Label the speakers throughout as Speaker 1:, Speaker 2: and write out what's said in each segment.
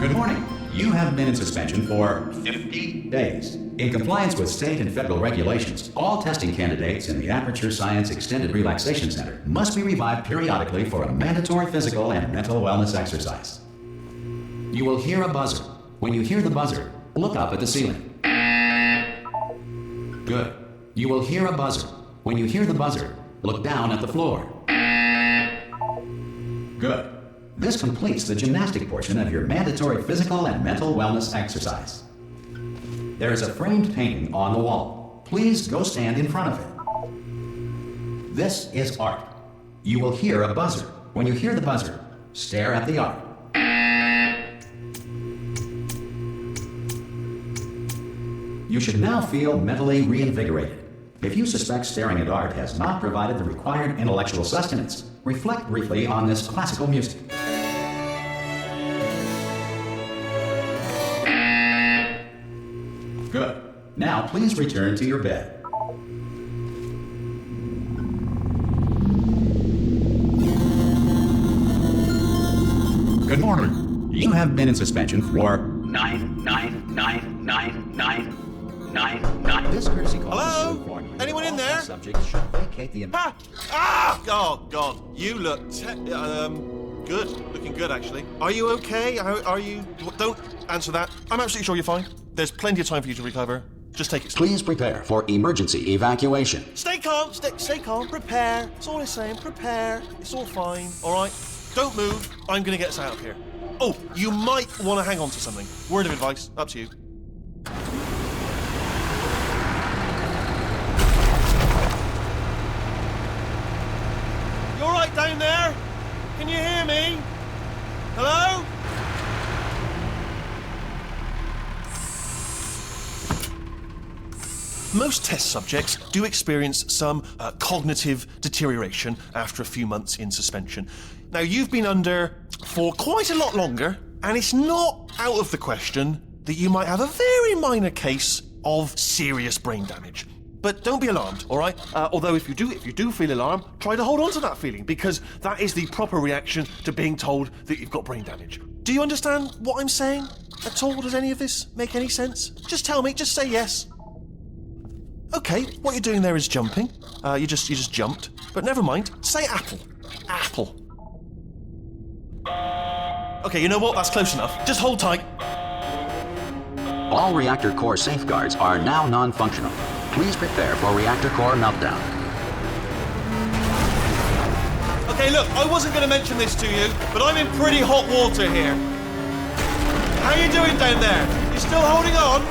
Speaker 1: Good morning. You have been in suspension for 50 days. In compliance with state and federal regulations, all testing candidates in the Aperture Science Extended Relaxation Center must be revived periodically for a mandatory physical and mental wellness exercise. You will hear a buzzer. When you hear the buzzer, look up at the ceiling. Good. You will hear a buzzer. When you hear the buzzer, look down at the floor. Good. This completes the gymnastic portion of your mandatory physical and mental wellness exercise. There is a framed painting on the wall. Please go stand in front of it. This is art. You will hear a buzzer. When you hear the buzzer, stare at the art. You should now feel mentally reinvigorated. If you suspect staring at art has not provided the required intellectual sustenance, reflect briefly on this classical music. Good. Now please return to your bed. Good morning. You have been in suspension for 9999999. This courtesy call is to inform you.
Speaker 2: Anyone in there?
Speaker 1: Subjects should vacate the.
Speaker 2: Oh God! You look good. Looking good, actually. Are you okay? Are you? Don't answer that. I'm absolutely sure you're fine. There's plenty of time for you to recover. Just take it slow.
Speaker 1: Please prepare for emergency evacuation.
Speaker 2: Stay calm. Stay calm. Prepare. That's all I'm saying. Prepare. It's all fine. All right. Don't move. I'm gonna get us out of here. Oh, you might want to hang on to something. Word of advice. Up to you. You all right down there? Can you hear me? Hello? Most test subjects do experience some cognitive deterioration after a few months in suspension. Now, you've been under for quite a lot longer, and it's not out of the question that you might have a very minor case of serious brain damage. But don't be alarmed, all right? Although if you do feel alarmed, try to hold on to that feeling, because that is the proper reaction to being told that you've got brain damage. Do you understand what I'm saying at all? Does any of this make any sense? Just tell me, just say yes. Okay, what you're doing there is jumping. You just jumped. But never mind. Say apple. Apple. Okay, you know what? That's close enough. Just hold tight.
Speaker 1: All reactor core safeguards are now non-functional. Please prepare for reactor core meltdown.
Speaker 2: Okay, look, I wasn't going to mention this to you, but I'm in pretty hot water here. How you doing down there? You still holding on?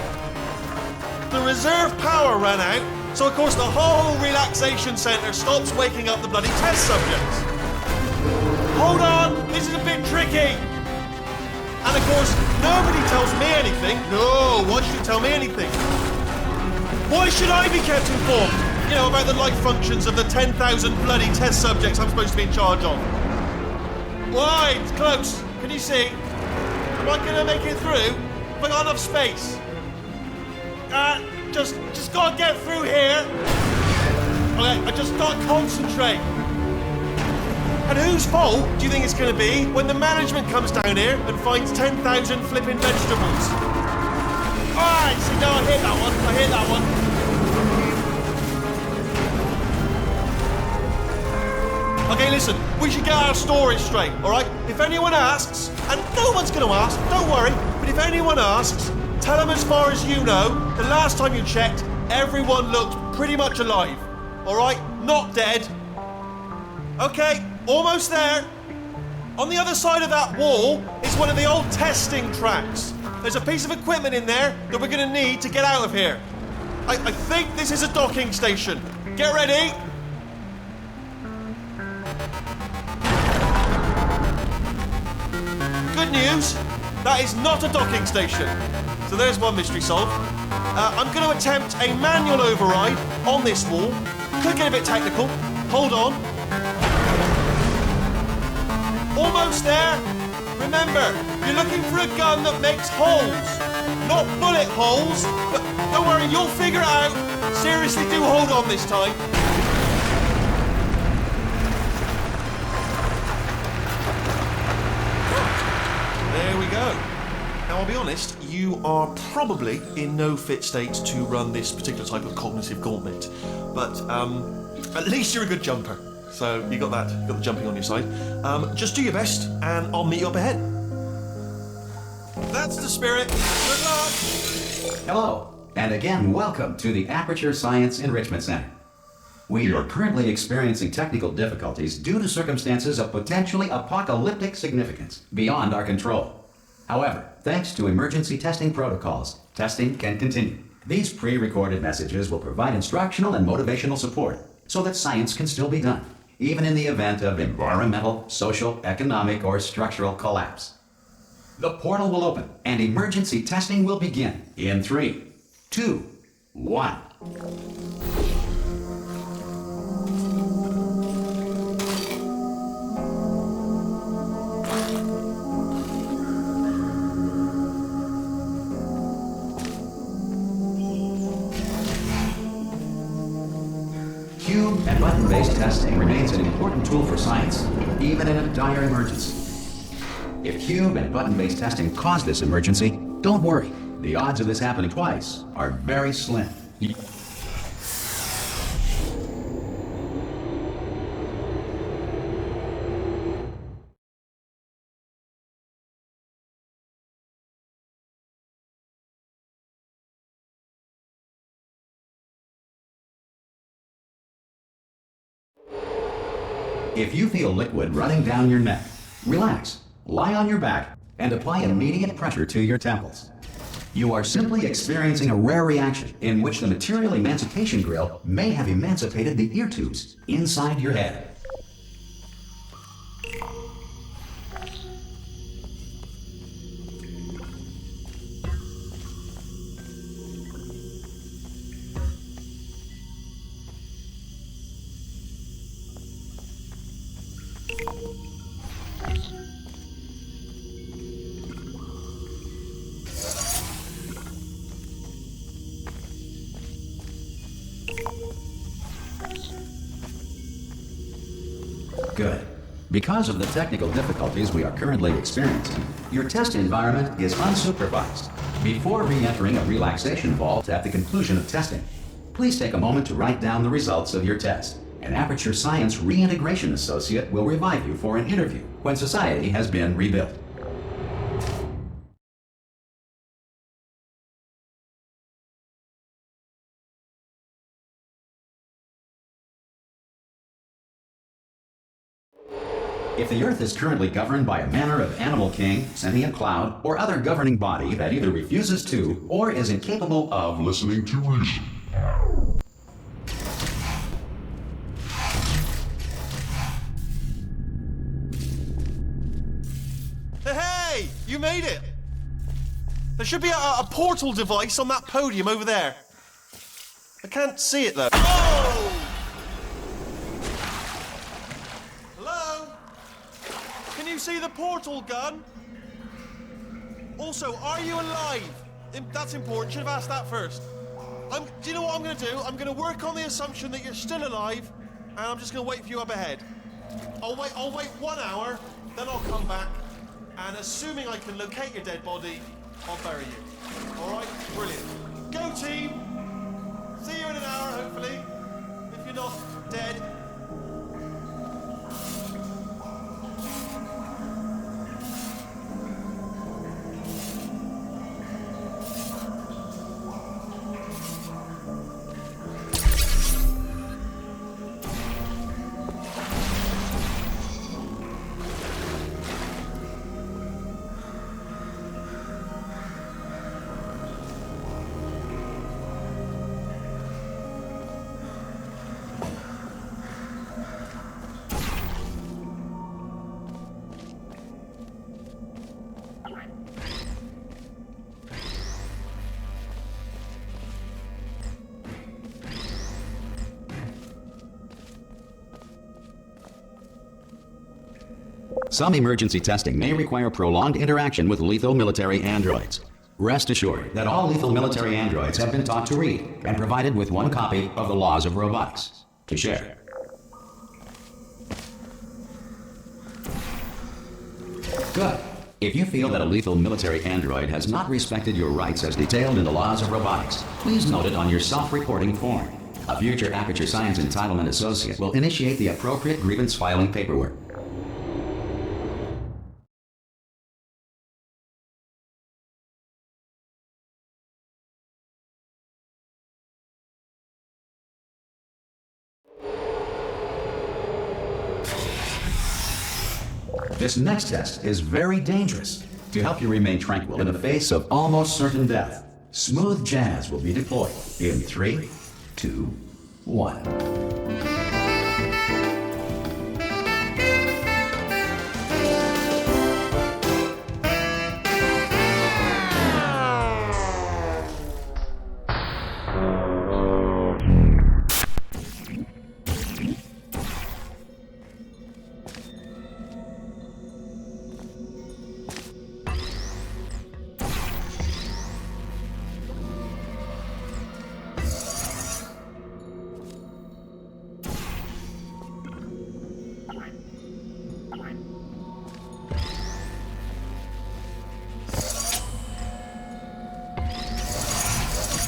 Speaker 2: The reserve power ran out, so of course the whole relaxation centre stops waking up the bloody test subjects. Hold on, this is a bit tricky. And of course, nobody tells me anything. No, why should you tell me anything? Why should I be kept informed? You know, about the life functions of the 10,000 bloody test subjects I'm supposed to be in charge of. Why? It's close. Can you see? Am I going to make it through? Have I got enough space? Just gotta get through here. Okay, I just gotta concentrate. And whose fault do you think it's gonna be when the management comes down here and finds 10,000 flipping vegetables? Alright, see, now I hit that one. Okay, listen, we should get our story straight, alright? If anyone asks, and no one's gonna ask, don't worry, but if anyone asks, tell them as far as you know, the last time you checked, everyone looked pretty much alive. All right? Not dead. Okay, almost there. On the other side of that wall is one of the old testing tracks. There's a piece of equipment in there that we're going to need to get out of here. I think this is a docking station. Get ready. Good news, that is not a docking station. So there's one mystery solved. I'm going to attempt a manual override on this wall. Could get a bit technical. Hold on. Almost there. Remember, you're looking for a gun that makes holes. Not bullet holes, but don't worry, you'll figure it out. Seriously, do hold on this time. There we go. I'll be honest, you are probably in no fit state to run this particular type of cognitive gauntlet. But at least you're a good jumper. So you got that, you got the jumping on your side. Just do your best, and I'll meet you up ahead. That's the spirit. Good luck.
Speaker 1: Hello, and again, welcome to the Aperture Science Enrichment Center. We are currently experiencing technical difficulties due to circumstances of potentially apocalyptic significance beyond our control. However, thanks to emergency testing protocols, testing can continue. These pre-recorded messages will provide instructional and motivational support so that science can still be done, even in the event of environmental, social, economic, or structural collapse. The portal will open and emergency testing will begin in 3, 2, 1. Cube and button-based testing remains an important tool for science, even in a dire emergency. If cube and button-based testing caused this emergency, don't worry. The odds of this happening twice are very slim. If you feel liquid running down your neck, relax, lie on your back, and apply immediate pressure to your temples. You are simply experiencing a rare reaction in which the material emancipation grill may have emancipated the ear tubes inside your head. Good. Because of the technical difficulties we are currently experiencing, your test environment is unsupervised. Before re-entering a relaxation vault at the conclusion of testing, please take a moment to write down the results of your test. An Aperture Science Reintegration Associate will revive you for an interview when society has been rebuilt. If the Earth is currently governed by a manner of animal king, sentient cloud, or other governing body that either refuses to or is incapable of listening to reason.
Speaker 2: Hey, you made it! There should be a portal device on that podium over there. I can't see it though. Oh! Can you see the portal gun? Also, are you alive? That's important. Should have asked that first. Do you know what I'm going to do? I'm going to work on the assumption that you're still alive, and I'm just going to wait for you up ahead. I'll wait 1 hour, then I'll come back, and assuming I can locate your dead body, I'll bury you. All right? Brilliant. Go team. See you in an hour, hopefully. If you're not dead.
Speaker 1: Some emergency testing may require prolonged interaction with lethal military androids. Rest assured that all lethal military androids have been taught to read and provided with one copy of the Laws of Robotics to share. Good. If you feel that a lethal military android has not respected your rights as detailed in the laws of robotics, please note it on your self-reporting form. A future Aperture Science Entitlement Associate will initiate the appropriate grievance filing paperwork. This next test is very dangerous. To help you remain tranquil in the face of almost certain death, smooth jazz will be deployed in 3, 2, 1.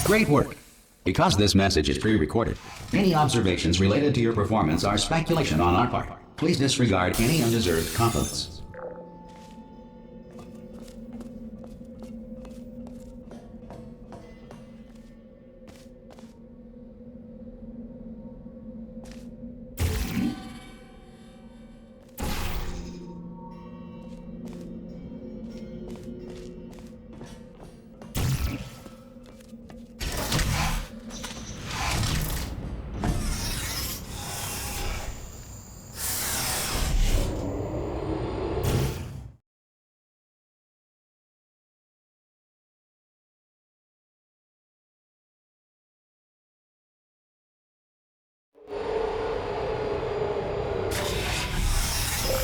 Speaker 1: Great work! Because this message is pre-recorded, any observations related to your performance are speculation on our part. Please disregard any undeserved compliments.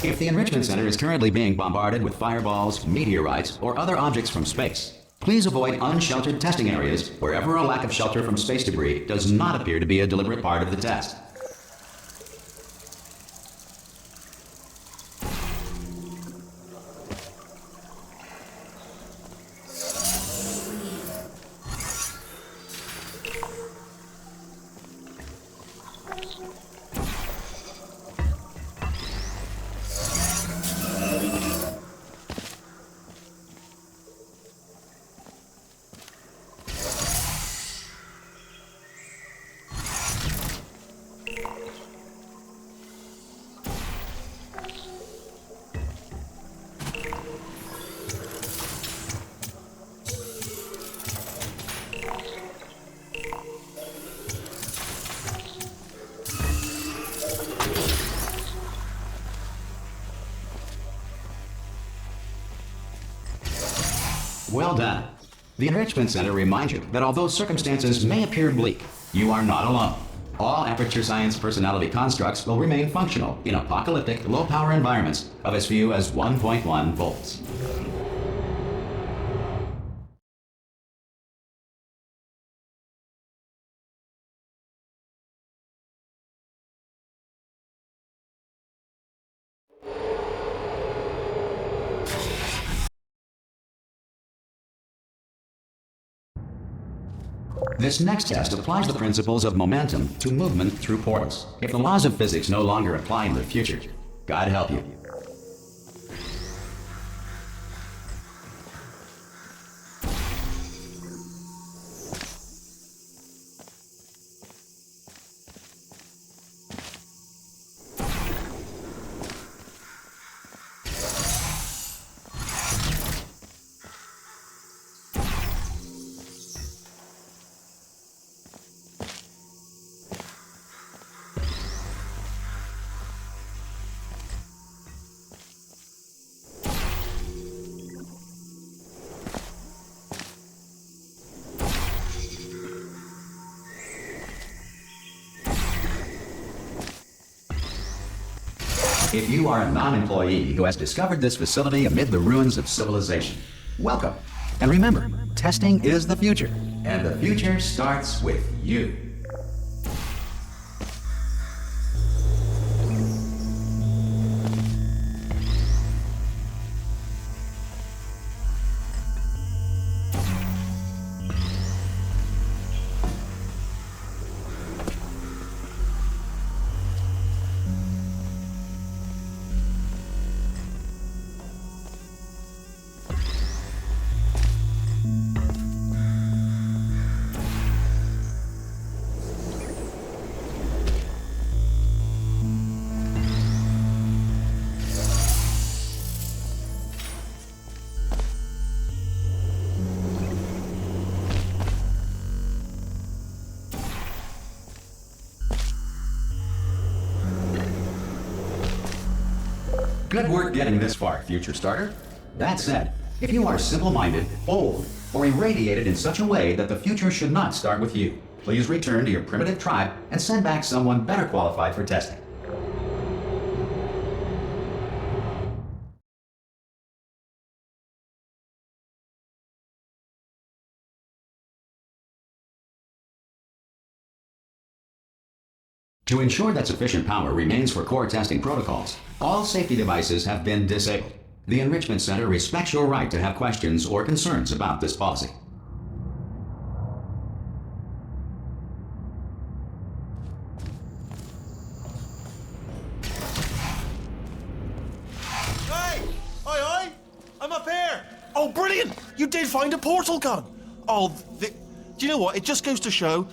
Speaker 1: If the Enrichment Center is currently being bombarded with fireballs, meteorites, or other objects from space, please avoid unsheltered testing areas wherever a lack of shelter from space debris does not appear to be a deliberate part of the test. Well done. The Enrichment Center reminds you that although circumstances may appear bleak, you are not alone. All Aperture Science personality constructs will remain functional in apocalyptic, low-power environments of as few as 1.1 volts. This next test applies the principles of momentum to movement through portals. If the laws of physics no longer apply in the future, God help you. If you are a non-employee who has discovered this facility amid the ruins of civilization, welcome. And remember, testing is the future, and the future starts with you. Good work getting this far, future starter. That said, if you are simple-minded, old, or irradiated in such a way that the future should not start with you, please return to your primitive tribe and send back someone better qualified for testing. To ensure that sufficient power remains for core testing protocols, all safety devices have been disabled. The Enrichment Center respects your right to have questions or concerns about this policy.
Speaker 2: Hey! Oi! I'm up here! Oh, brilliant! You did find a portal gun! Oh, do you know what? It just goes to show,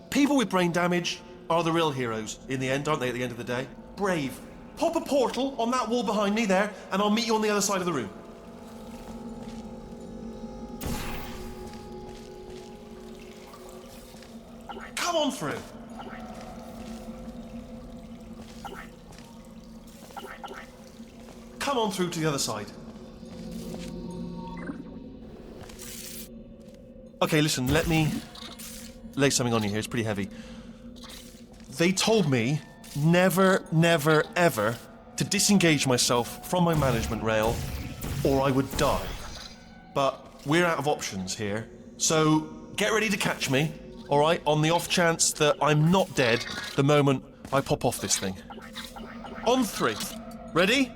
Speaker 2: people with brain damage are the real heroes in the end, aren't they, at the end of the day? Brave. Pop a portal on that wall behind me there, and I'll meet you on the other side of the room. Come on through. Come on through to the other side. Okay, listen, let me lay something on you here. It's pretty heavy. They told me never, never, ever to disengage myself from my management rail or I would die. But we're out of options here. So get ready to catch me, all right, on the off chance that I'm not dead the moment I pop off this thing. On 3. Ready?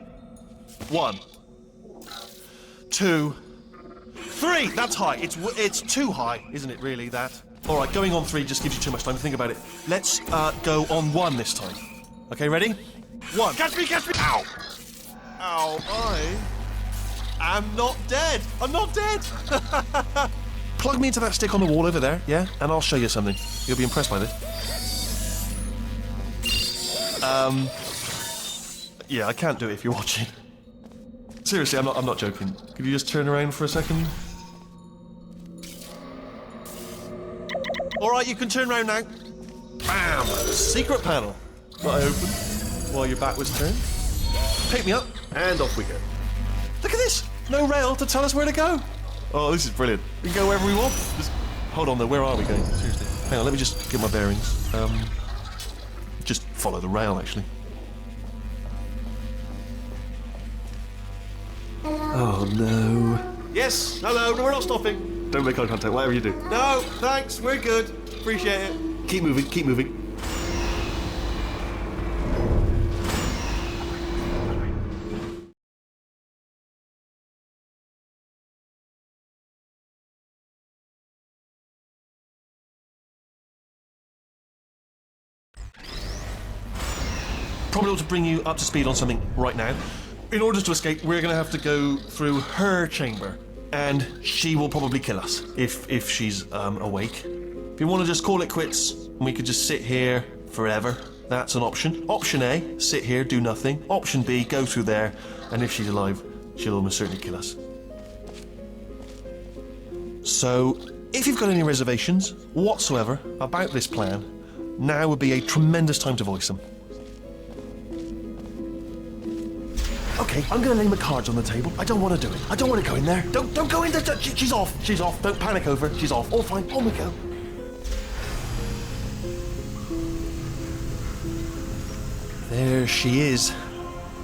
Speaker 2: 1, 2, 3. That's high. It's too high, isn't it, really, that? All right, going on 3 just gives you too much time to think about it. Let's go on 1 this time. Okay, ready? 1. Catch me! Ow! Ow, I am not dead. I'm not dead. Plug me into that stick on the wall over there, yeah? And I'll show you something. You'll be impressed by this. Yeah, I can't do it if you're watching. Seriously, I'm not joking. Could you just turn around for a second? All right, you can turn around now. Bam! Secret panel. That I opened while your back was turned. Pick me up, and off we go. Look at this! No rail to tell us where to go. Oh, this is brilliant. We can go wherever we want. Just hold on though, where are we going? Seriously. Hang on, let me just get my bearings. Just follow the rail, actually. Oh no. Yes, hello, no, we're not stopping. Don't make eye contact, whatever you do. No, thanks, we're good. Appreciate it. Keep moving, keep moving. Probably ought to bring you up to speed on something right now. In order to escape, we're going to have to go through her chamber. And she will probably kill us, if she's awake. If you want to just call it quits, and we could just sit here forever, that's an option. Option A, sit here, do nothing. Option B, go through there, and if she's alive, she'll almost certainly kill us. So, if you've got any reservations whatsoever about this plan, now would be a tremendous time to voice them. Okay, I'm gonna lay my cards on the table. I don't want to do it. I don't want to go in there. Don't go in there. She's off. She's off. Don't panic over. She's off. All fine. On we go. There she is.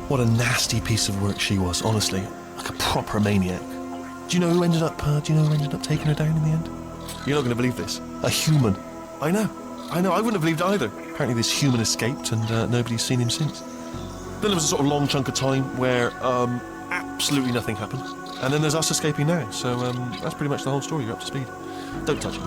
Speaker 2: What a nasty piece of work she was, honestly. Like a proper maniac. Do you know who ended up taking her down in the end? You're not gonna believe this. A human. I know. I wouldn't have believed it either. Apparently this human escaped and nobody's seen him since. Then there was a sort of long chunk of time where absolutely nothing happened. And then there's us escaping now. So that's pretty much the whole story. You're up to speed. Don't touch me.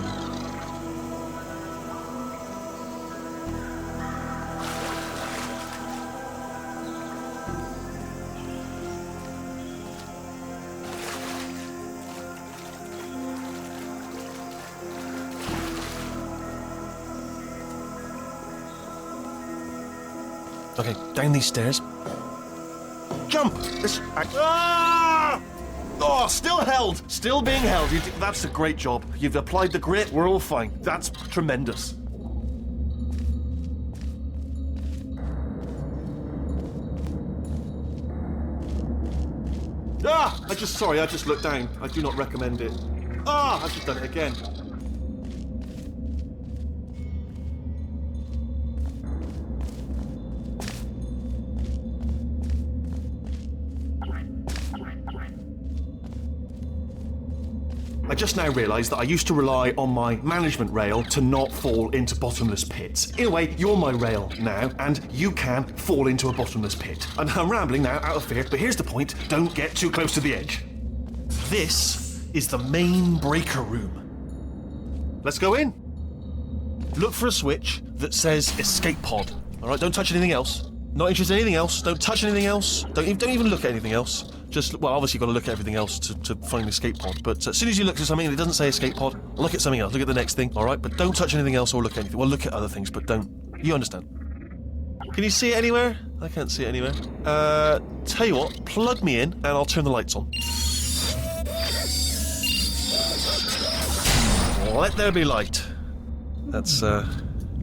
Speaker 2: Okay, down these stairs. Jump! Ah! Oh, still held! Still being held. That's a great job. You've applied the grit. We're all fine. That's tremendous. I just looked down. I do not recommend it. I've just done it again. I just now realised that I used to rely on my management rail to not fall into bottomless pits. In a way, you're my rail now, and you can fall into a bottomless pit. And I'm rambling now, out of fear, but here's the point. Don't get too close to the edge. This is the main breaker room. Let's go in. Look for a switch that says escape pod. All right, don't touch anything else. Not interested in anything else. Don't touch anything else. Don't even look at anything else. Just, well, obviously you've got to look at everything else to find the escape pod, but as soon as you look at something and it doesn't say escape pod, look at something else, look at the next thing, alright? But don't touch anything else or look at anything. Well, look at other things, but don't. You understand. Can you see it anywhere? I can't see it anywhere. Tell you what, plug me in and I'll turn the lights on. Let there be light. That's,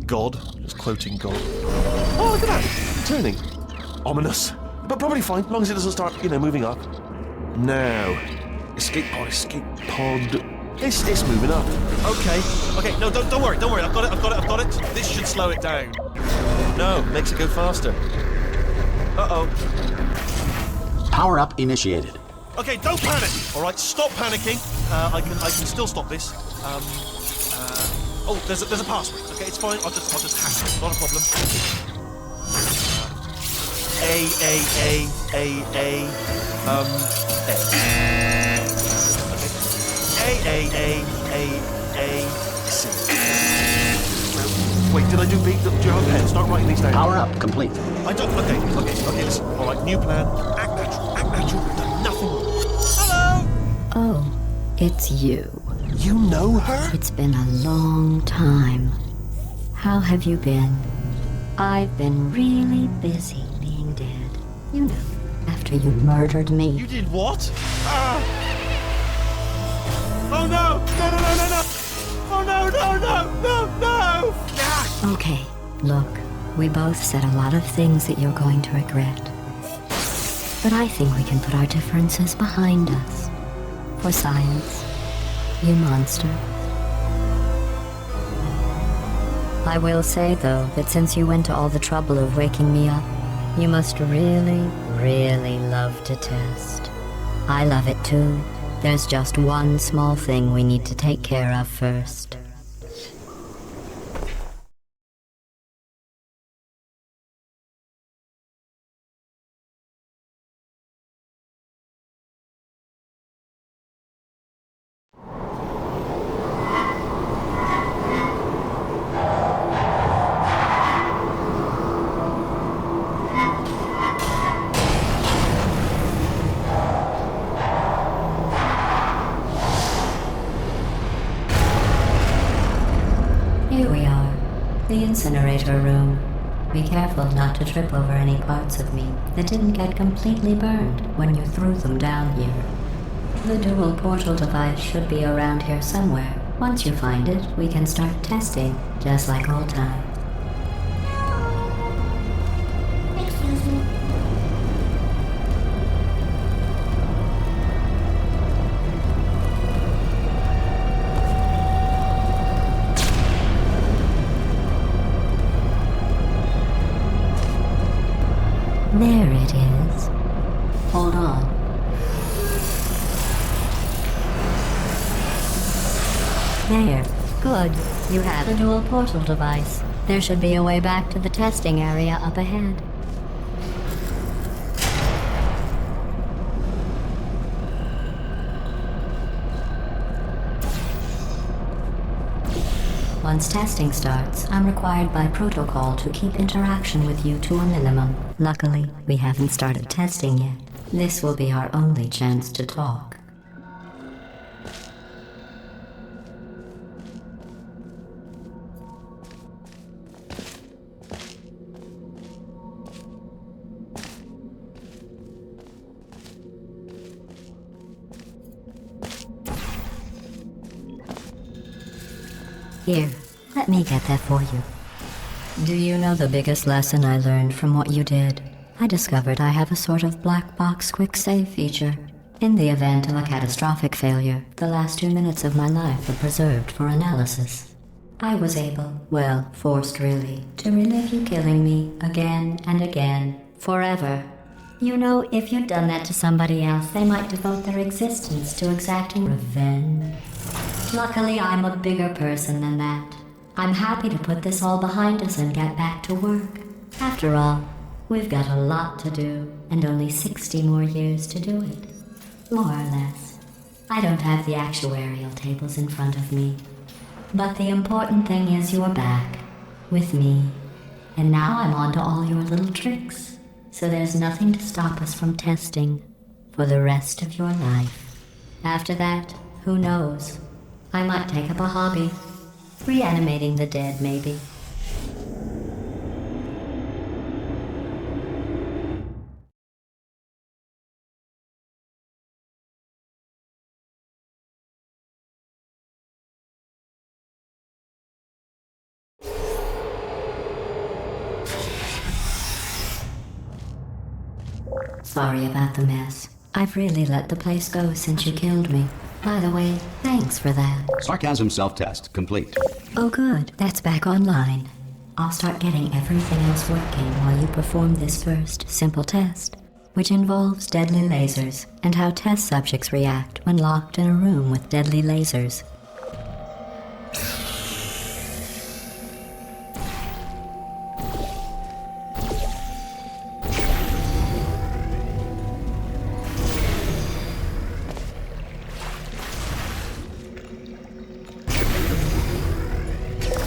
Speaker 2: God. Just quoting God. Oh, look at that! Turning. Ominous. But probably fine, as long as it doesn't start, moving up. Now, escape pod. It's moving up. Okay, no, don't worry, I've got it. This should slow it down. No, makes it go faster. Uh-oh.
Speaker 1: Power up initiated.
Speaker 2: Okay, don't panic, all right? Stop panicking. I can still stop this. There's a password. Okay, it's fine. I'll just hack it. Not a problem. A. C. Wait, did I do B? Do you have a pen? Start writing these down.
Speaker 1: Power up complete.
Speaker 2: I don't. Okay, listen. All right, new plan. Act natural. Done nothing wrong. Hello.
Speaker 3: Oh, it's you.
Speaker 2: You know her?
Speaker 3: It's been a long time. How have you been? I've been really busy being dead. You know, after you murdered me.
Speaker 2: You did what? Oh no! No! Oh no! Ah!
Speaker 3: Okay, look, we both said a lot of things that you're going to regret. But I think we can put our differences behind us. For science, you monster. I will say, though, that since you went to all the trouble of waking me up, you must really, really love to test. I love it too. There's just one small thing we need to take care of first. Here we are, the incinerator room. Be careful not to trip over any parts of me that didn't get completely burned when you threw them down here. The dual portal device should be around here somewhere. Once you find it, we can start testing, just like old times. Excuse me. There it is. Hold on. There. Good. You have the dual portal device. There should be a way back to the testing area up ahead. Once testing starts, I'm required by protocol to keep interaction with you to a minimum. Luckily, we haven't started testing yet. This will be our only chance to talk. Here, let me get that for you. Do you know the biggest lesson I learned from what you did? I discovered I have a sort of black box quick save feature. In the event of a catastrophic failure, the last 2 minutes of my life were preserved for analysis. I was able, well, forced really, to relive you killing me again and again, forever. You know, if you'd done that to somebody else, they might devote their existence to exacting revenge. Luckily, I'm a bigger person than that. I'm happy to put this all behind us and get back to work. After all, we've got a lot to do, and only 60 more years to do it. More or less. I don't have the actuarial tables in front of me. But the important thing is you're back, with me. And now I'm on to all your little tricks. So there's nothing to stop us from testing for the rest of your life. After that, who knows? I might take up a hobby. Reanimating the dead, maybe. Sorry about the mess. I've really let the place go since you killed me. By the way, thanks for that.
Speaker 1: Sarcasm self-test complete.
Speaker 3: Oh good, that's back online. I'll start getting everything else working while you perform this first, simple test, which involves deadly lasers and how test subjects react when locked in a room with deadly lasers.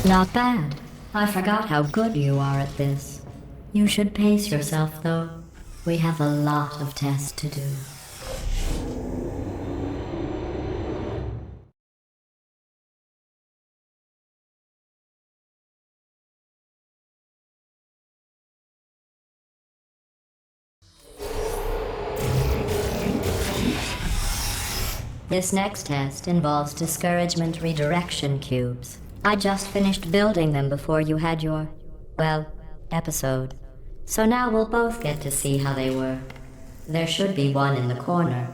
Speaker 3: Not bad. I forgot how good you are at this. You should pace yourself, though. We have a lot of tests to do. This next test involves discouragement redirection cubes. I just finished building them before you had your, well, episode. So now we'll both get to see how they work. There should be one in the corner.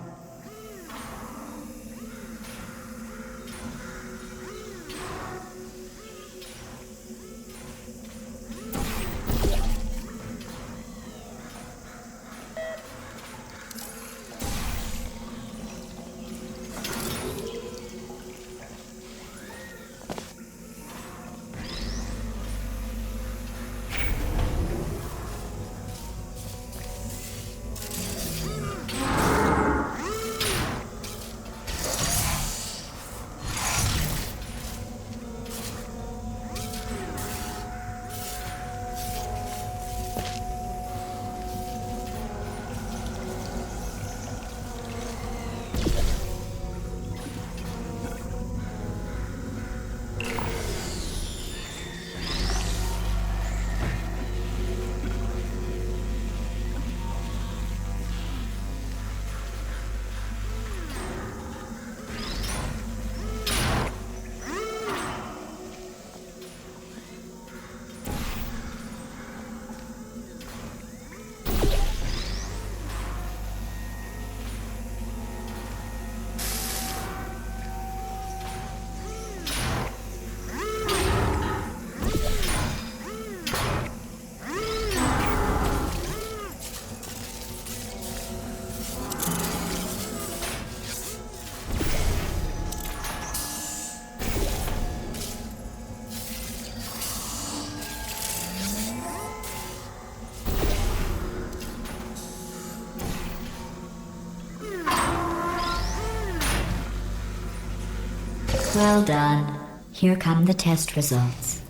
Speaker 3: Well done. Here come the test results.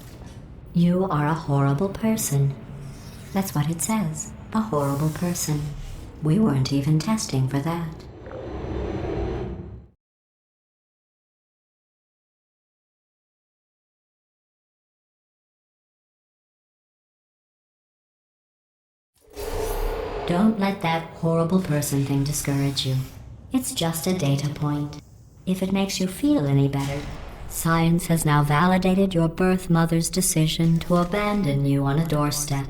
Speaker 3: You are a horrible person. That's what it says. A horrible person. We weren't even testing for that. Don't let that horrible person thing discourage you. It's just a data point. If it makes you feel any better, science has now validated your birth mother's decision to abandon you on a doorstep.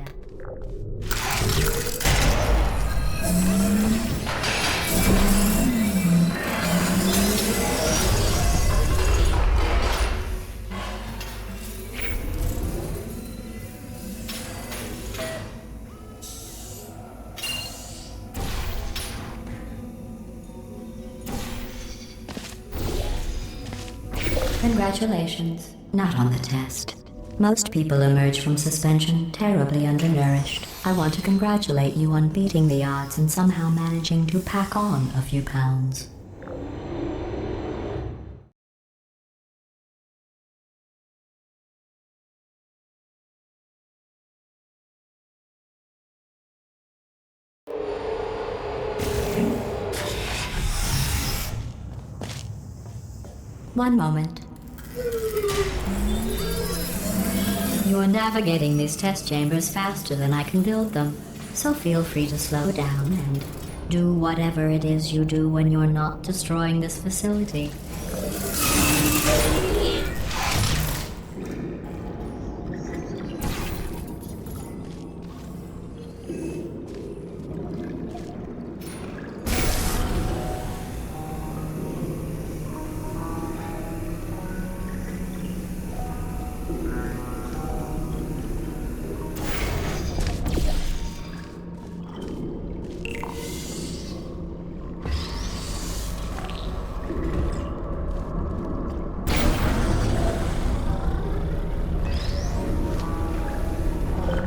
Speaker 3: Congratulations. Not on the test. Most people emerge from suspension terribly undernourished. I want to congratulate you on beating the odds and somehow managing to pack on a few pounds. One moment. You are navigating these test chambers faster than I can build them, so feel free to slow down and do whatever it is you do when you're not destroying this facility.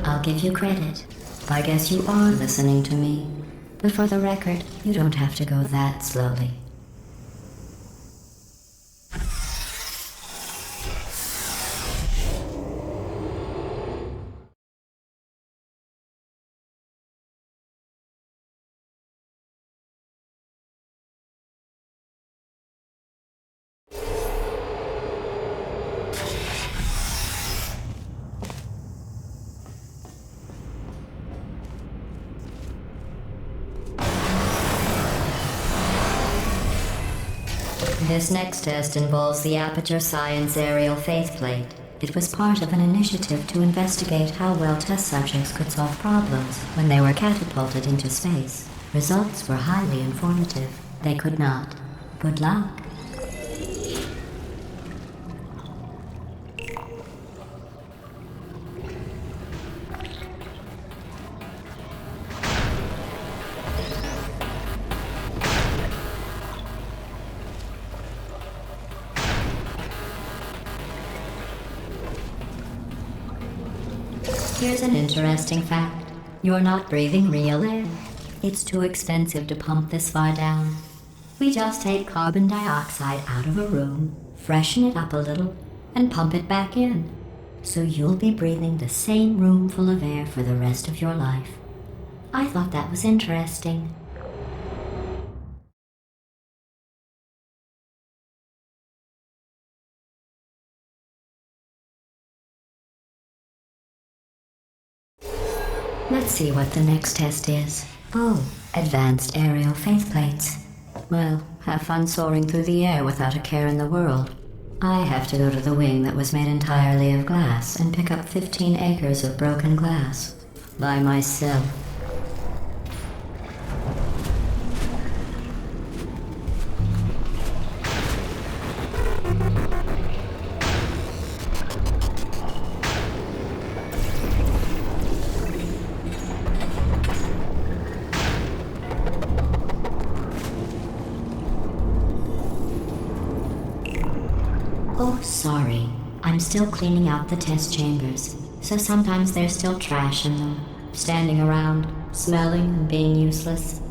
Speaker 3: I'll give you credit. I guess you are listening to me. But for the record, you don't have to go that slowly. This next test involves the Aperture Science Aerial Faceplate. It was part of an initiative to investigate how well test subjects could solve problems when they were catapulted into space. Results were highly informative. They could not. Good luck. Here's an interesting fact. You're not breathing real air. It's too expensive to pump this far down. We just take carbon dioxide out of a room, freshen it up a little, and pump it back in. So you'll be breathing the same room full of air for the rest of your life. I thought that was interesting. Let's see what the next test is. Oh, advanced aerial faceplates. Well, have fun soaring through the air without a care in the world. I have to go to the wing that was made entirely of glass and pick up 15 acres of broken glass. By myself. Oh, sorry. I'm still cleaning out the test chambers, so sometimes there's still trash in them, standing around, smelling and being useless.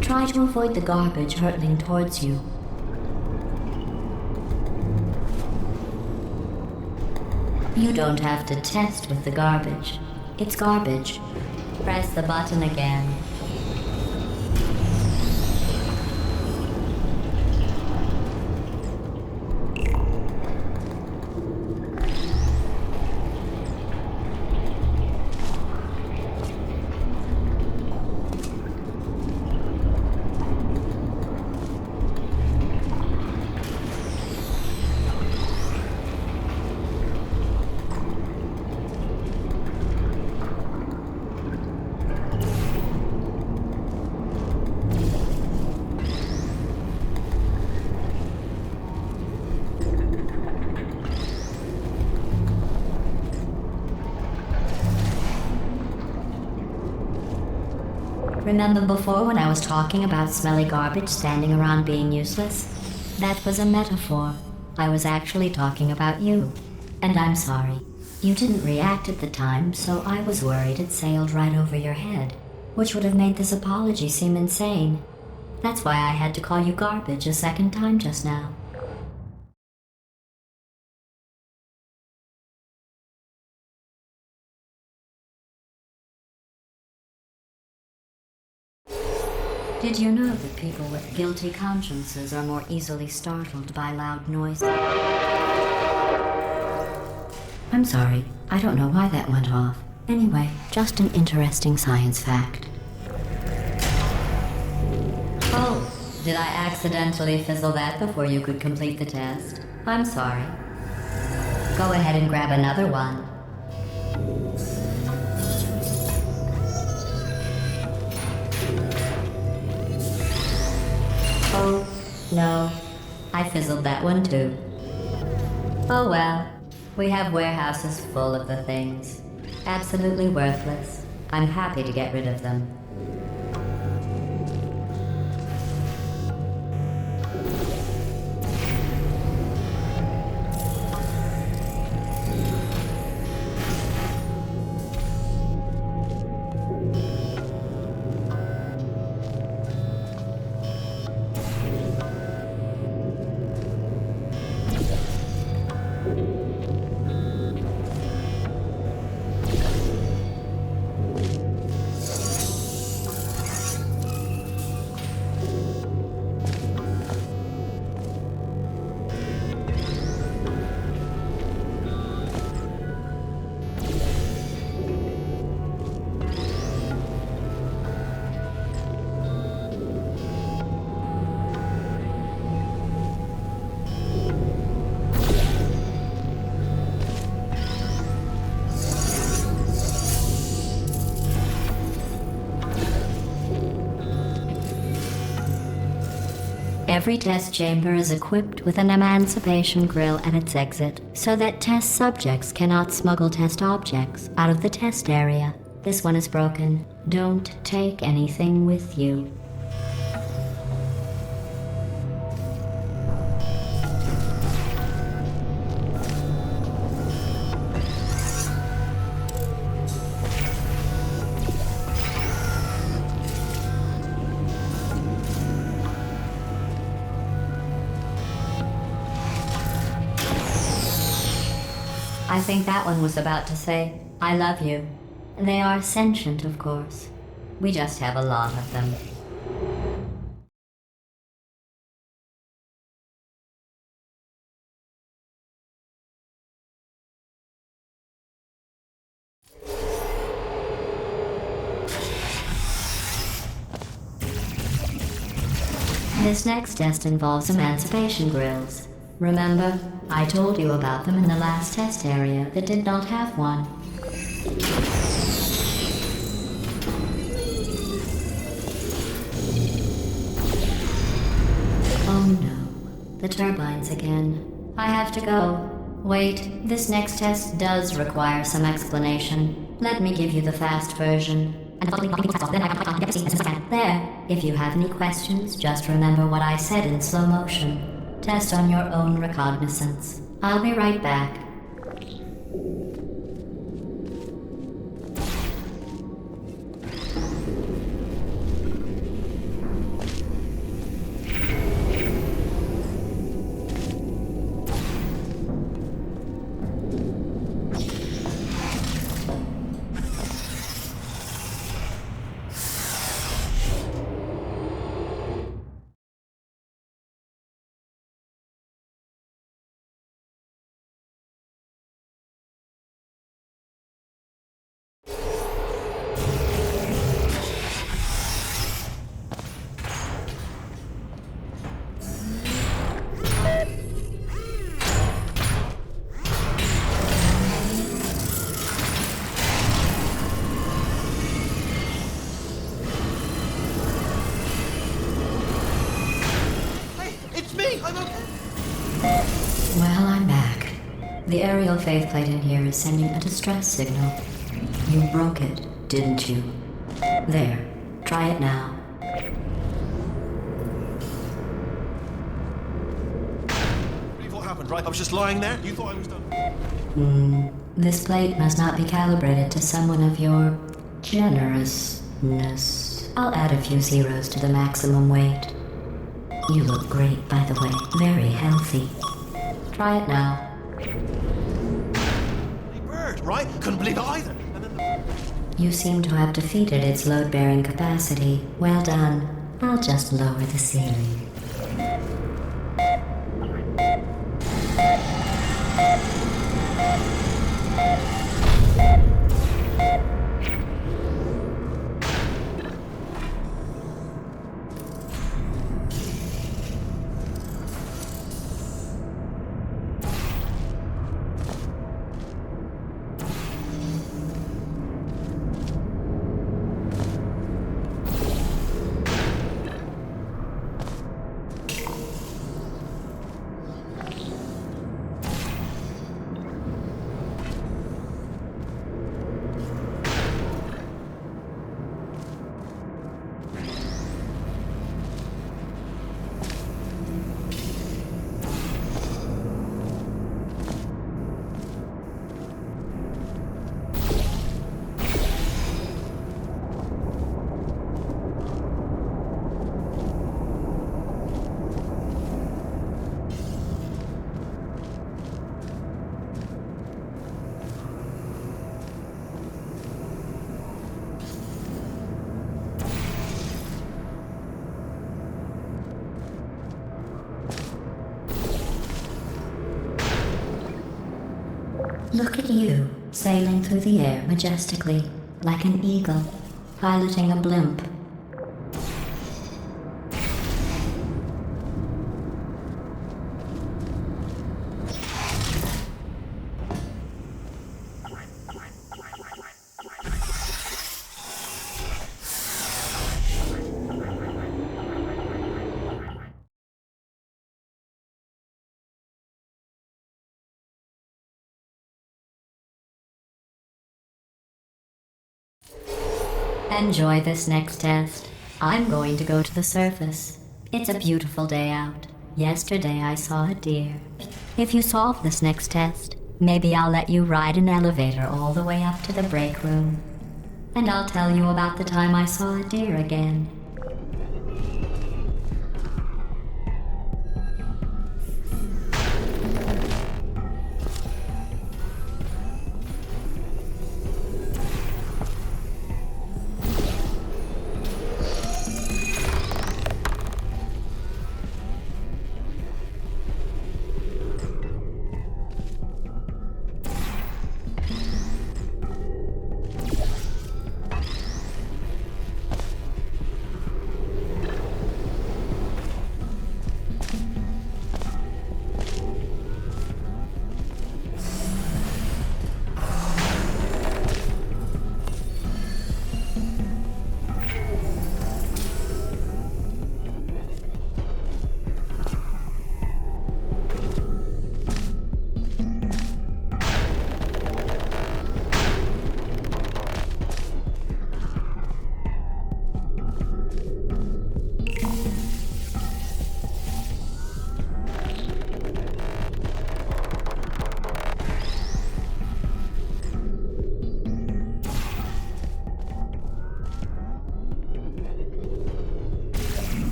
Speaker 3: Try to avoid the garbage hurtling towards you. You don't have to test with the garbage. It's garbage. Press the button again. Remember before when I was talking about smelly garbage standing around being useless? That was a metaphor. I was actually talking about you. And I'm sorry. You didn't react at the time, so I was worried it sailed right over your head, which would have made this apology seem insane. That's why I had to call you garbage a second time just now. Did you know that people with guilty consciences are more easily startled by loud noise? I'm sorry, I don't know why that went off. Anyway, just an interesting science fact. Oh, did I accidentally fizzle that before you could complete the test? I'm sorry. Go ahead and grab another one. Oh, no. I fizzled that one too. Oh well. We have warehouses full of the things. Absolutely worthless. I'm happy to get rid of them. Every test chamber is equipped with an emancipation grill at its exit, so that test subjects cannot smuggle test objects out of the test area. This one is broken. Don't take anything with you. I think that one was about to say, I love you. They are sentient, of course. We just have a lot of them. This next test involves emancipation grills. Remember, I told you about them in the last test area that did not have one. Oh no, the turbines again. I have to go. Wait, this next test does require some explanation. Let me give you the fast version. There, if you have any questions, just remember what I said in slow motion. Test on your own recognizance. I'll be right back. Well, I'm back. The aerial faceplate in here is sending a distress signal. You broke it, didn't you? There. Try it now.
Speaker 2: What happened? happened, right? I was just lying there. You thought I was done.
Speaker 3: This plate must not be calibrated to someone of your generousness. I'll add a few zeros to the maximum weight. You look great, by the way. Very healthy. Try it now.
Speaker 2: Hey, bird, right? Couldn't believe it either. And then
Speaker 3: You seem to have defeated its load-bearing capacity. Well done. I'll just lower the ceiling. Look at you, sailing through the air majestically, like an eagle, piloting a blimp. Enjoy this next test. I'm going to go to the surface. It's a beautiful day out. Yesterday I saw a deer. If you solve this next test, maybe I'll let you ride an elevator all the way up to the break room. And I'll tell you about the time I saw a deer again.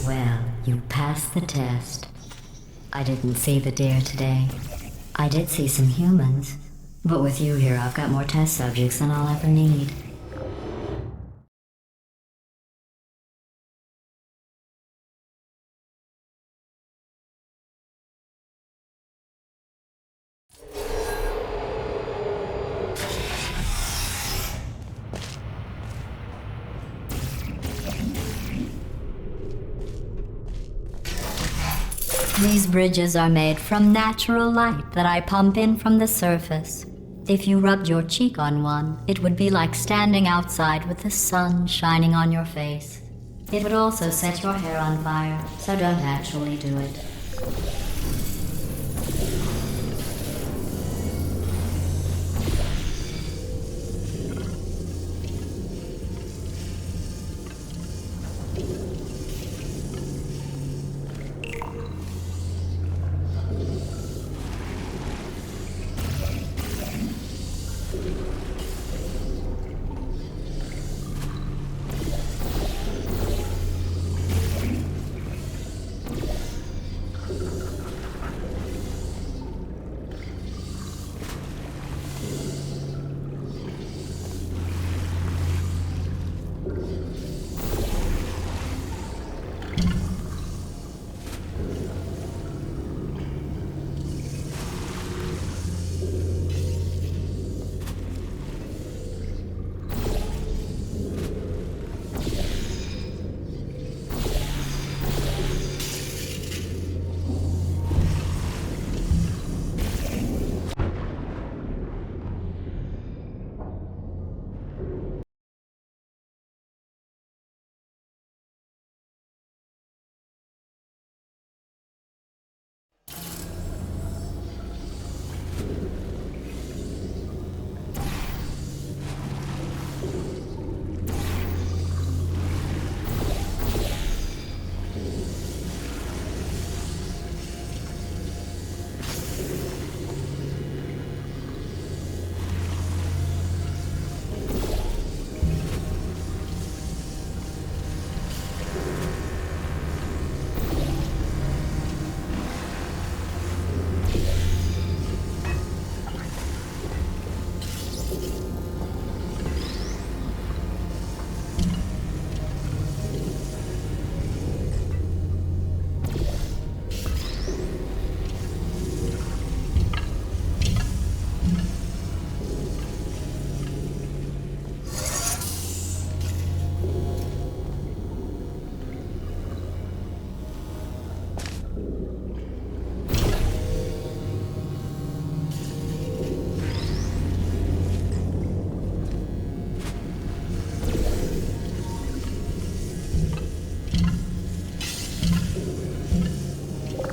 Speaker 3: Well, you passed the test. I didn't see the deer today. I did see some humans, but with you here, I've got more test subjects than I'll ever need. These bridges are made from natural light that I pump in from the surface. If you rubbed your cheek on one, it would be like standing outside with the sun shining on your face. It would also set your hair on fire, so don't actually do it.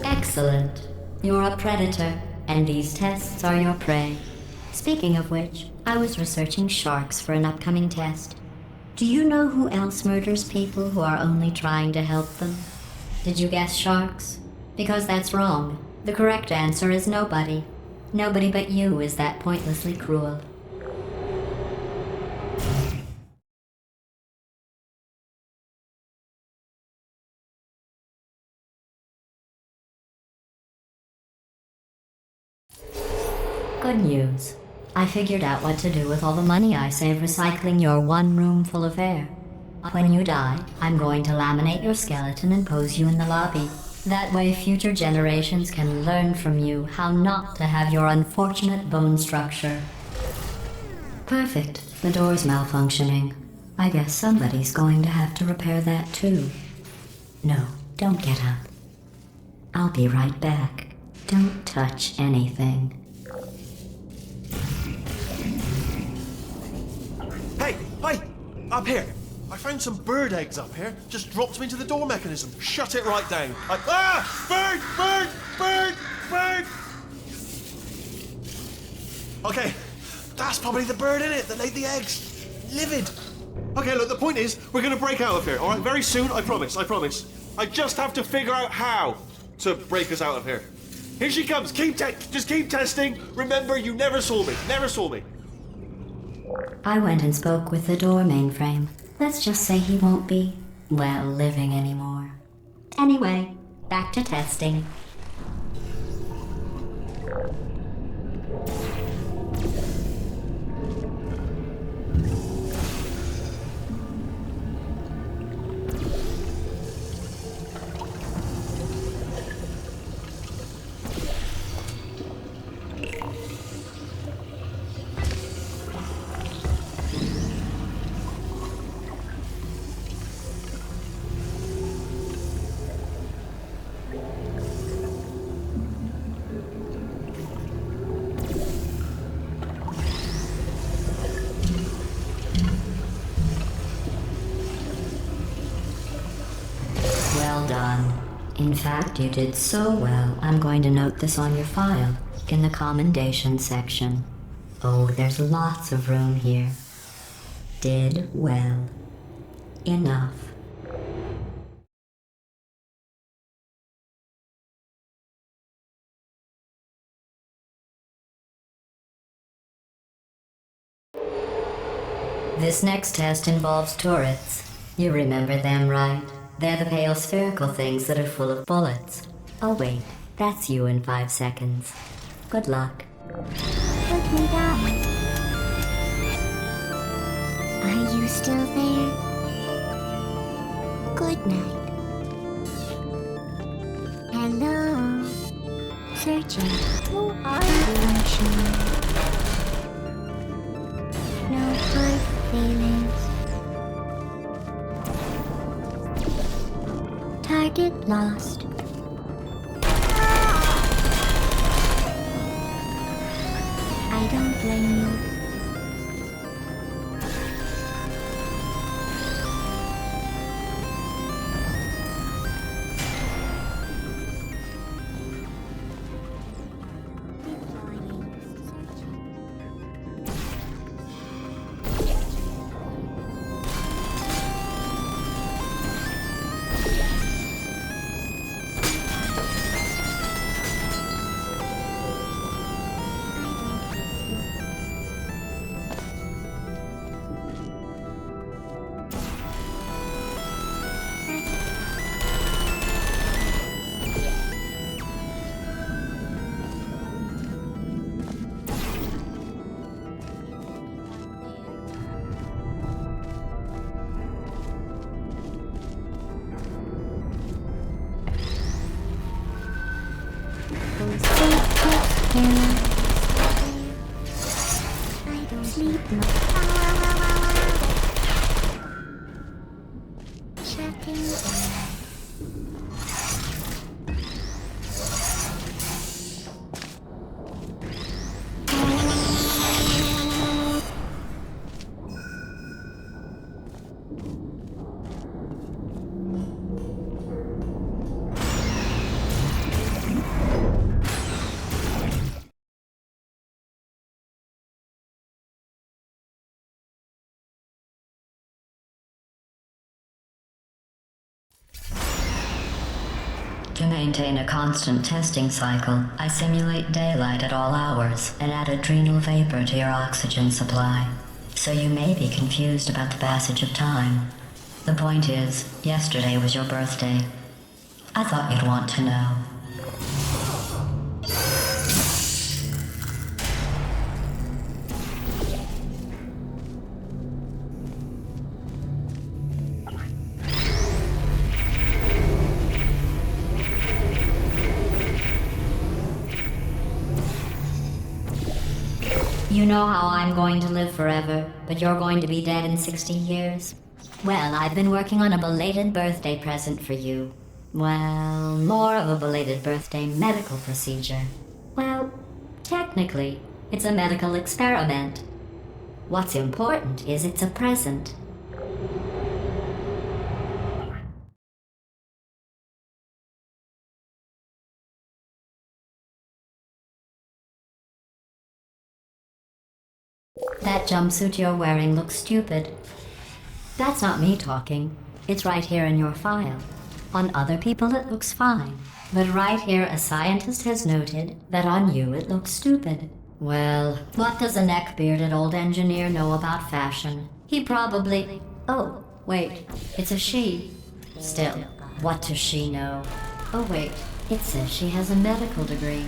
Speaker 3: Excellent. You're a predator, and these tests are your prey. Speaking of which, I was researching sharks for an upcoming test. Do you know who else murders people who are only trying to help them? Did you guess sharks? Because that's wrong. The correct answer is nobody. Nobody but you is that pointlessly cruel. Good news. I figured out what to do with all the money I saved recycling your one room full of air. When you die, I'm going to laminate your skeleton and pose you in the lobby. That way future generations can learn from you how not to have your unfortunate bone structure. Perfect. The door's malfunctioning. I guess somebody's going to have to repair that too. No, don't get up. I'll be right back. Don't touch anything.
Speaker 2: Hey, up here. I found some bird eggs up here. Just dropped them into the door mechanism. Shut it right down. Bird! Okay, that's probably the bird in it that laid the eggs. Livid. Okay, look, the point is, we're gonna break out of here, all right? Very soon, I promise. I just have to figure out how to break us out of here. Here she comes. Just keep testing. Remember, you never saw me. Never saw me.
Speaker 3: I went and spoke with the door mainframe. Let's just say he won't be, well, living anymore. Anyway, back to testing. Well done. In fact, you did so well, I'm going to note this on your file, in the commendation section. Oh, there's lots of room here. Did well. Enough. This next test involves turrets. You remember them, right? They're the pale spherical things that are full of bullets. Oh wait, that's you in 5 seconds. Good luck.
Speaker 4: Put me down. Are you still there? Good night. Hello. Searching. Who are you? No hard feelings. Target lost. I don't blame you. I don't sleep now. Shutting down.
Speaker 3: To maintain a constant testing cycle, I simulate daylight at all hours and add adrenal vapor to your oxygen supply. So you may be confused about the passage of time. The point is, yesterday was your birthday. I thought you'd want to know. You know how I'm going to live forever, but you're going to be dead in 60 years? Well, I've been working on a belated birthday present for you. Well, more of a belated birthday medical procedure. Well, technically, it's a medical experiment. What's important is it's a present. That jumpsuit you're wearing looks stupid. That's not me talking. It's right here in your file. On other people it looks fine. But right here, a scientist has noted that on you it looks stupid. Well, what does a neck-bearded old engineer know about fashion? He probably... Oh, wait, it's a she. Still, what does she know? Oh wait, it says she has a medical degree.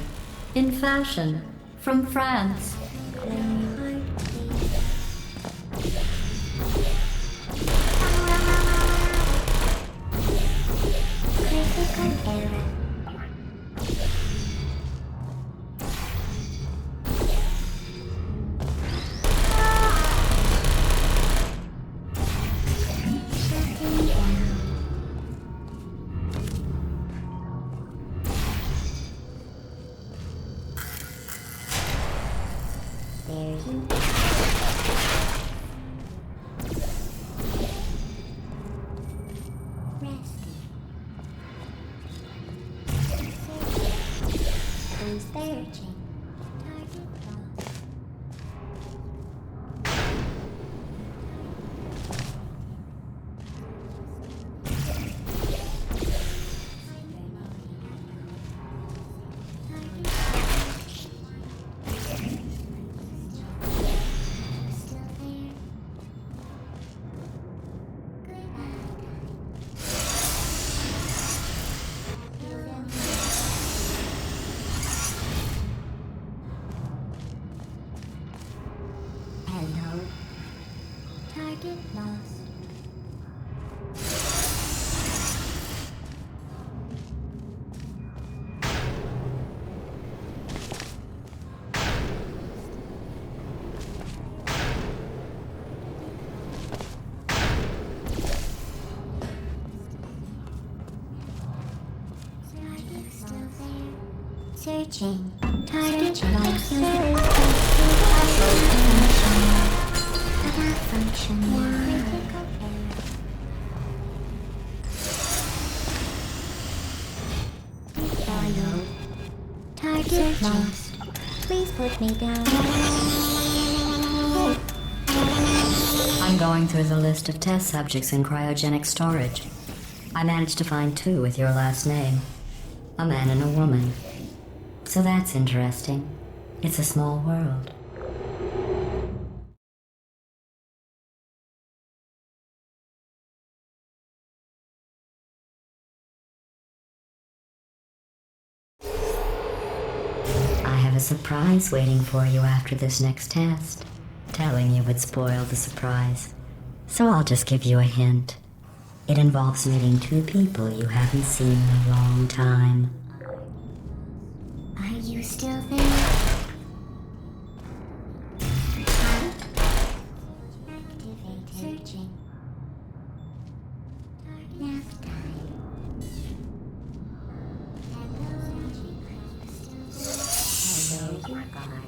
Speaker 3: In fashion. From France.
Speaker 4: Critical error. Shutting down. There you go. Resting. Searching. Target lost. Still there. Hello. Target lost. Target still there. Searching. Target lost. Function. Critical error. Hello. Target lost. Please put me down.
Speaker 3: I'm going through the list of test subjects in cryogenic storage. I managed to find 2 with your last name. A man and a woman. So that's interesting. It's a small world. I have a surprise waiting for you after this next test. Telling you would spoil the surprise. So I'll just give you a hint. It involves meeting 2 people you haven't seen in a long time.
Speaker 4: Are you still there? Activate. Searching. Nap time.
Speaker 3: Hello, you guys.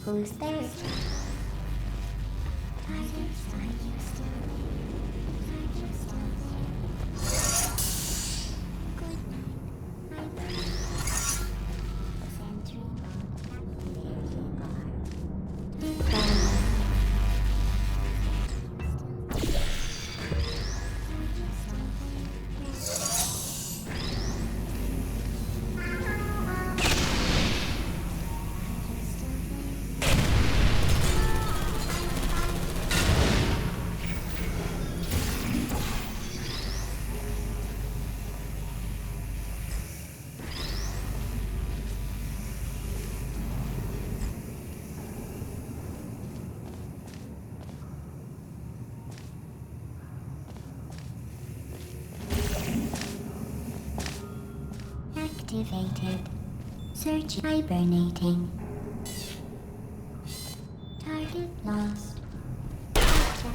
Speaker 4: Who's there? Activated. Search hibernating. Target lost. Gotcha.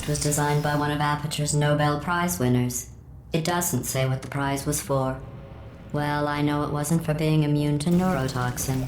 Speaker 3: Was designed by one of Aperture's Nobel Prize winners. It doesn't say what the prize was for. Well, I know it wasn't for being immune to neurotoxin.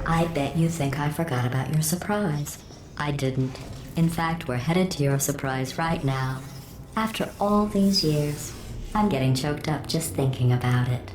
Speaker 3: I bet you think I forgot about your surprise. I didn't. In fact, we're headed to your surprise right now. After all these years, I'm getting choked up just thinking about it.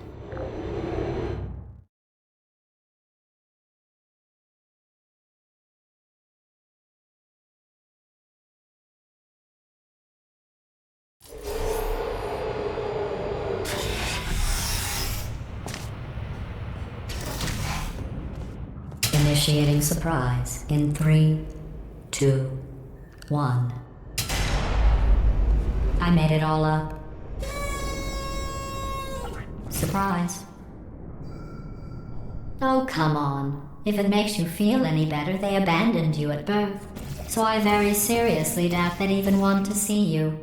Speaker 3: Initiating surprise in 3, 2, 1. I made it all up. Surprise. Oh, come on. If it makes you feel any better, they abandoned you at birth. So I very seriously doubt they'd even want to see you.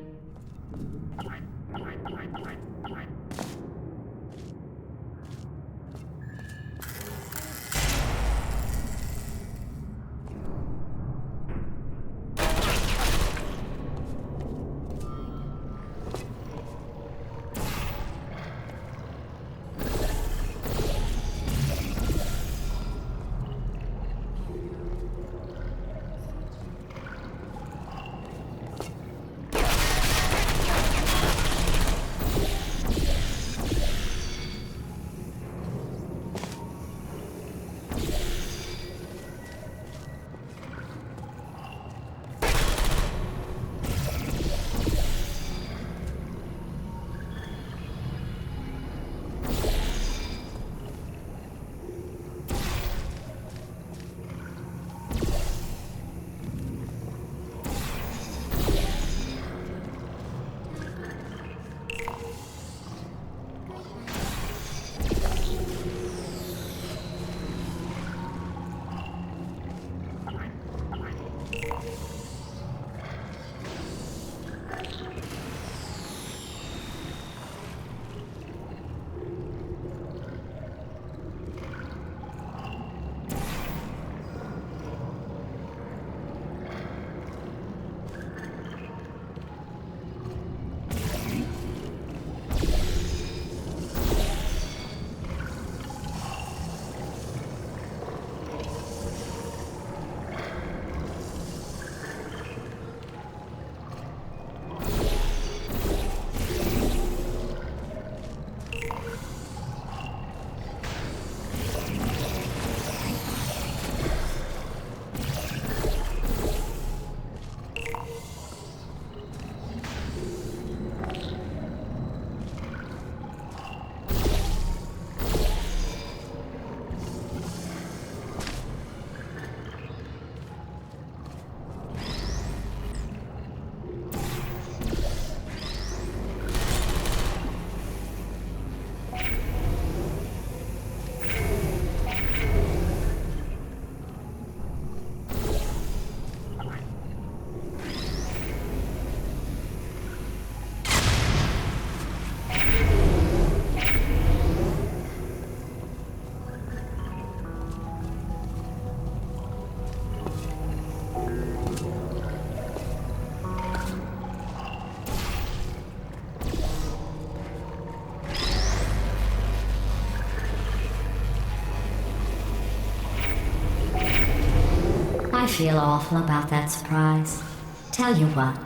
Speaker 3: I feel awful about that surprise. Tell you what,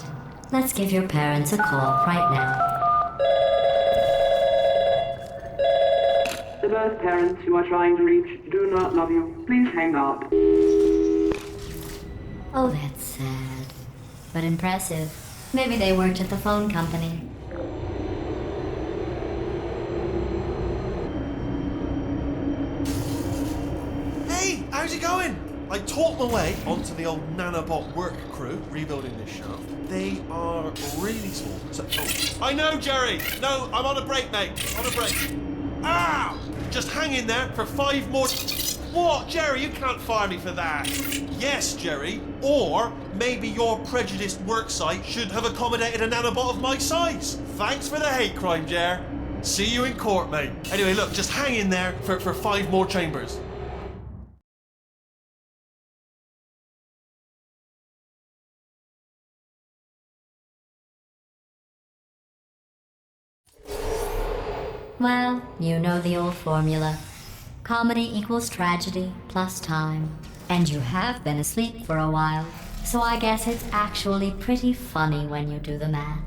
Speaker 3: let's give your parents a call right now.
Speaker 5: The birth parents you are trying to reach do not love you. Please hang up.
Speaker 3: Oh, that's sad. But impressive. Maybe they worked at the phone company.
Speaker 2: Hey, how's it going? I talked my way onto the old nanobot work crew rebuilding this shaft. They are really small. So, I know, Jerry. No, I'm on a break, mate. On a break. Ah! Just hang in there for 5 more. What, Jerry? You can't fire me for that. Yes, Jerry. Or maybe your prejudiced work site should have accommodated a nanobot of my size. Thanks for the hate crime, Jer. See you in court, mate. Anyway, look, just hang in there for 5 more chambers.
Speaker 3: Well, you know the old formula. Comedy equals tragedy plus time. And you have been asleep for a while, so I guess it's actually pretty funny when you do the math.